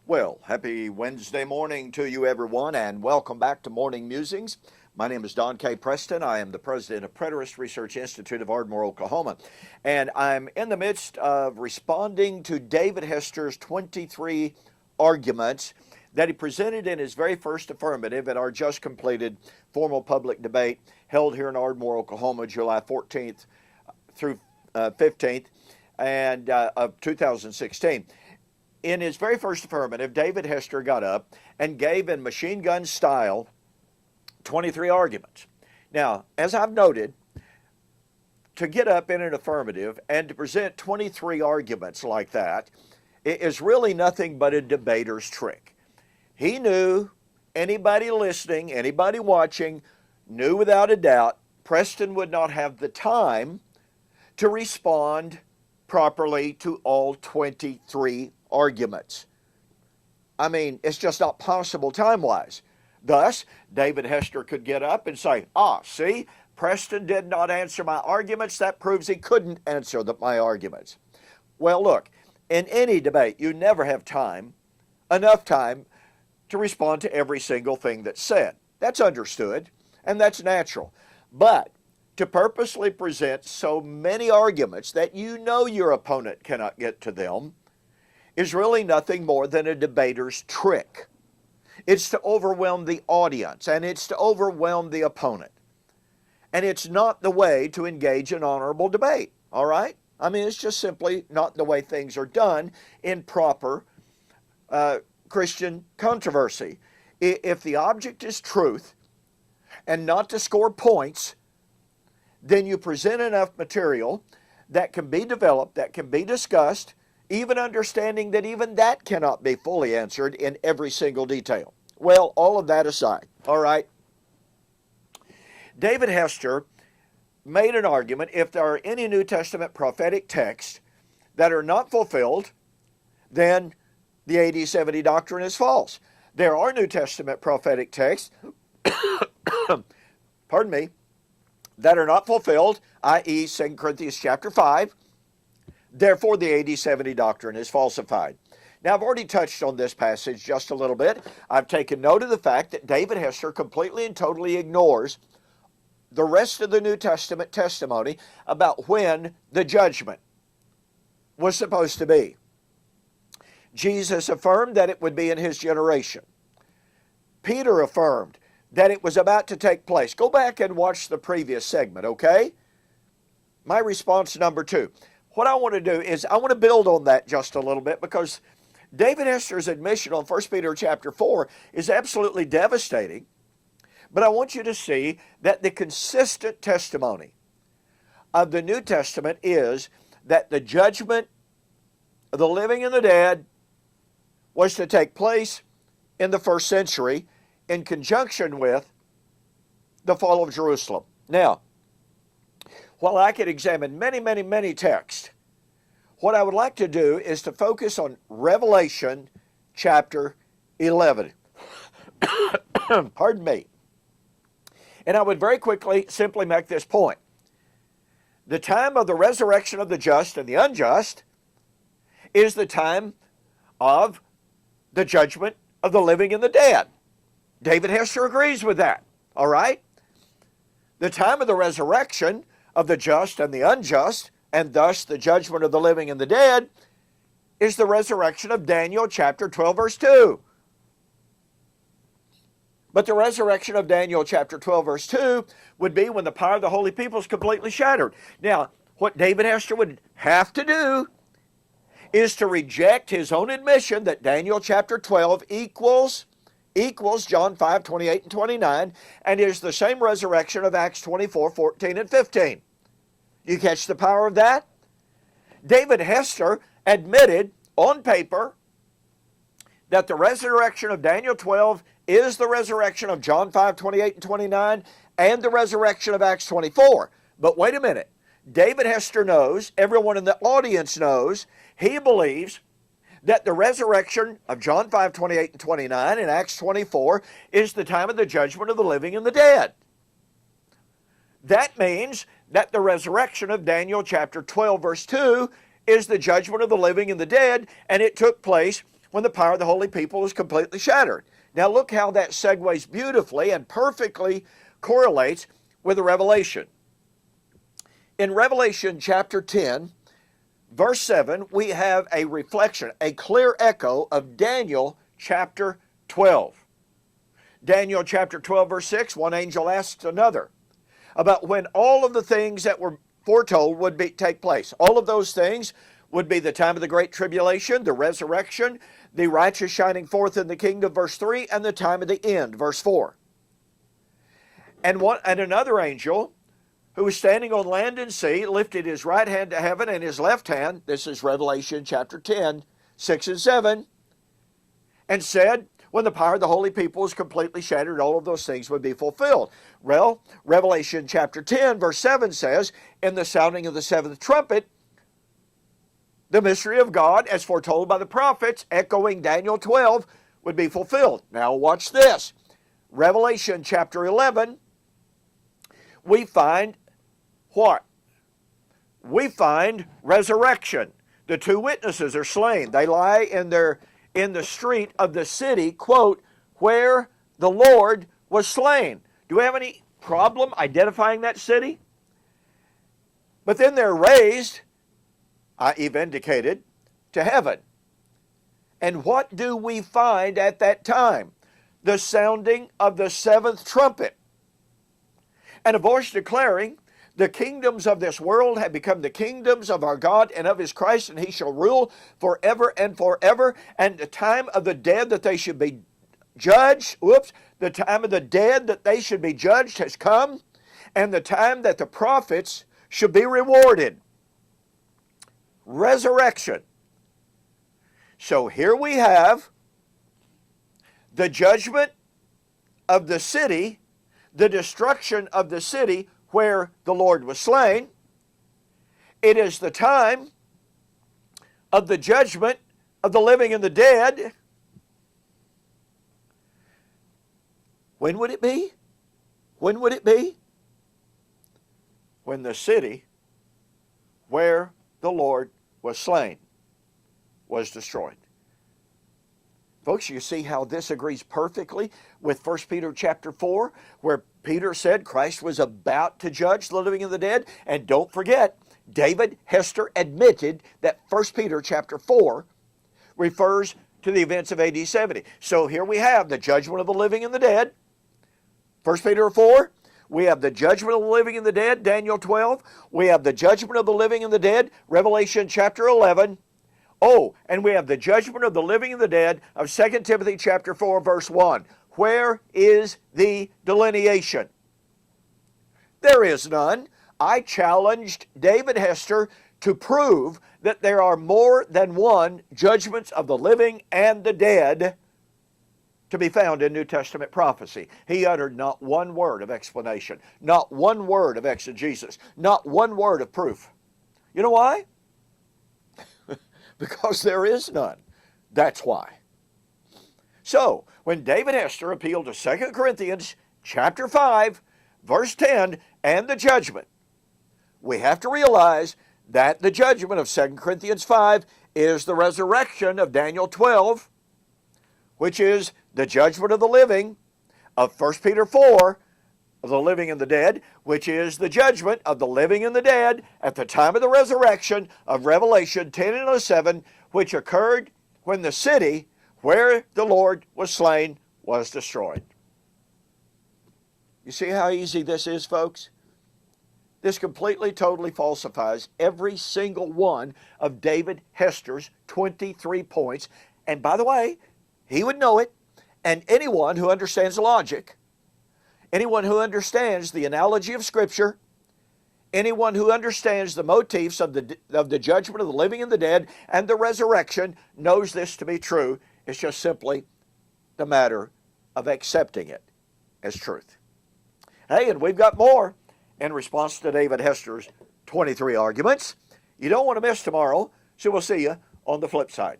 Well, happy Wednesday morning to you, everyone, and welcome back to Morning Musings. My name is Don K. Preston. I am the president of Preterist Research Institute of Ardmore, Oklahoma, and I'm in the midst of responding to David Hester's 23 arguments that he presented in his very first affirmative at our just completed formal public debate held here in Ardmore, Oklahoma, July 14th through 15th of 2016. In his very first affirmative, David Hester got up and gave in machine gun style 23 arguments. Now, as I've noted, to get up in an affirmative and to present 23 arguments like that is really nothing but a debater's trick. He knew, anybody listening, anybody watching, knew without a doubt Preston would not have the time to respond properly to all 23 arguments. I mean, it's just not possible time-wise. Thus, David Hester could get up and say, see, Preston did not answer my arguments. That proves he couldn't answer my arguments. Well, look, in any debate, you never have enough time to respond to every single thing that's said. That's understood, and that's natural. But to purposely present so many arguments that you know your opponent cannot get to them is really nothing more than a debater's trick. It's to overwhelm the audience, and it's to overwhelm the opponent. And it's not the way to engage in honorable debate, all right? I mean, it's just simply not the way things are done in proper Christian controversy. If the object is truth and not to score points, then you present enough material that can be developed, that can be discussed, even understanding that even that cannot be fully answered in every single detail. Well, all of that aside, all right? David Hester made an argument if there are any New Testament prophetic texts that are not fulfilled, then the AD 70 doctrine is false. There are New Testament prophetic texts, pardon me, that are not fulfilled, i.e. 2 Corinthians chapter 5, therefore, the AD 70 doctrine is falsified. Now, I've already touched on this passage just a little bit. I've taken note of the fact that David Hester completely and totally ignores the rest of the New Testament testimony about when the judgment was supposed to be. Jesus affirmed that it would be in his generation. Peter affirmed that it was about to take place. Go back and watch the previous segment, okay? My response number 2. What I want to do is I want to build on that just a little bit because David Hester's admission on 1 Peter chapter 4 is absolutely devastating. But I want you to see that the consistent testimony of the New Testament is that the judgment of the living and the dead was to take place in the first century in conjunction with the fall of Jerusalem. Now, while I could examine many texts, what I would like to do is to focus on Revelation chapter 11. Pardon me. And I would very quickly simply make this point. The time of the resurrection of the just and the unjust is the time of the judgment of the living and the dead. David Hester agrees with that, all right? The time of the resurrection of the just and the unjust, and thus the judgment of the living and the dead, is the resurrection of Daniel chapter 12, verse 2. But the resurrection of Daniel chapter 12, verse 2 would be when the power of the holy people is completely shattered. Now, what David Hester would have to do is to reject his own admission that Daniel chapter 12 equals John 5, 28 and 29, and is the same resurrection of Acts 24, 14 and 15. You catch the power of that? David Hester admitted on paper that the resurrection of Daniel 12 is the resurrection of John 5, 28 and 29, and the resurrection of Acts 24. But wait a minute. David Hester knows, everyone in the audience knows, he believes that the resurrection of John 5, 28 and 29 and Acts 24 is the time of the judgment of the living and the dead. That means that the resurrection of Daniel chapter 12, verse 2 is the judgment of the living and the dead, and it took place when the power of the holy people was completely shattered. Now look how that segues beautifully and perfectly correlates with the Revelation. In Revelation chapter 10, verse 7, we have a reflection, a clear echo of Daniel chapter 12. Daniel chapter 12, verse 6, one angel asked another about when all of the things that were foretold would take place. All of those things would be the time of the great tribulation, the resurrection, the righteous shining forth in the kingdom, verse 3, and the time of the end, verse 4. And another angel who was standing on land and sea lifted his right hand to heaven and his left hand, this is Revelation chapter 10, 6 and 7, and said, when the power of the holy people was completely shattered, all of those things would be fulfilled. Well, Revelation chapter 10, verse 7 says, in the sounding of the seventh trumpet, the mystery of God, as foretold by the prophets, echoing Daniel 12, would be fulfilled. Now watch this. Revelation chapter 11, we find what? We find resurrection. The two witnesses are slain. They lie in the street of the city, quote, where the Lord was slain. Do we have any problem identifying that city? But then they're raised, i.e. vindicated, to heaven. And what do we find at that time? The sounding of the seventh trumpet. And a voice declaring, the kingdoms of this world have become the kingdoms of our God and of his Christ, and he shall rule forever and forever. And the time of the dead that they should be judged, the time of the dead that they should be judged has come, and the time that the prophets should be rewarded. Resurrection. So here we have the judgment of the city, the destruction of the city where the Lord was slain. It is the time of the judgment of the living and the dead. When would it be? When would it be? When the city where the Lord was slain was destroyed. Folks, you see how this agrees perfectly with 1 Peter chapter 4, where Peter said Christ was about to judge the living and the dead. And don't forget, David Hester admitted that 1 Peter chapter 4 refers to the events of AD 70. So here we have the judgment of the living and the dead, 1 Peter 4. We have the judgment of the living and the dead, Daniel 12. We have the judgment of the living and the dead, Revelation chapter 11. Oh, and we have the judgment of the living and the dead of 2 Timothy chapter 4, verse 1. Where is the delineation? There is none. I challenged David Hester to prove that there are more than one judgments of the living and the dead to be found in New Testament prophecy. He uttered not one word of explanation, not one word of exegesis, not one word of proof. You know why? Because there is none. That's why. So, when David Hester appealed to 2 Corinthians chapter 5, verse 10, and the judgment, we have to realize that the judgment of 2 Corinthians 5 is the resurrection of Daniel 12, which is the judgment of the living of 1 Peter 4, of the living and the dead, which is the judgment of the living and the dead at the time of the resurrection of Revelation 10 and 7, which occurred when the city where the Lord was slain was destroyed. You see how easy this is, folks? This completely, totally falsifies every single one of David Hester's 23 points. And by the way, he would know it, and anyone who understands logic, anyone who understands the analogy of Scripture, anyone who understands the motifs of the judgment of the living and the dead and the resurrection knows this to be true. It's just simply the matter of accepting it as truth. Hey, and we've got more in response to David Hester's 23 arguments. You don't want to miss tomorrow, so we'll see you on the flip side.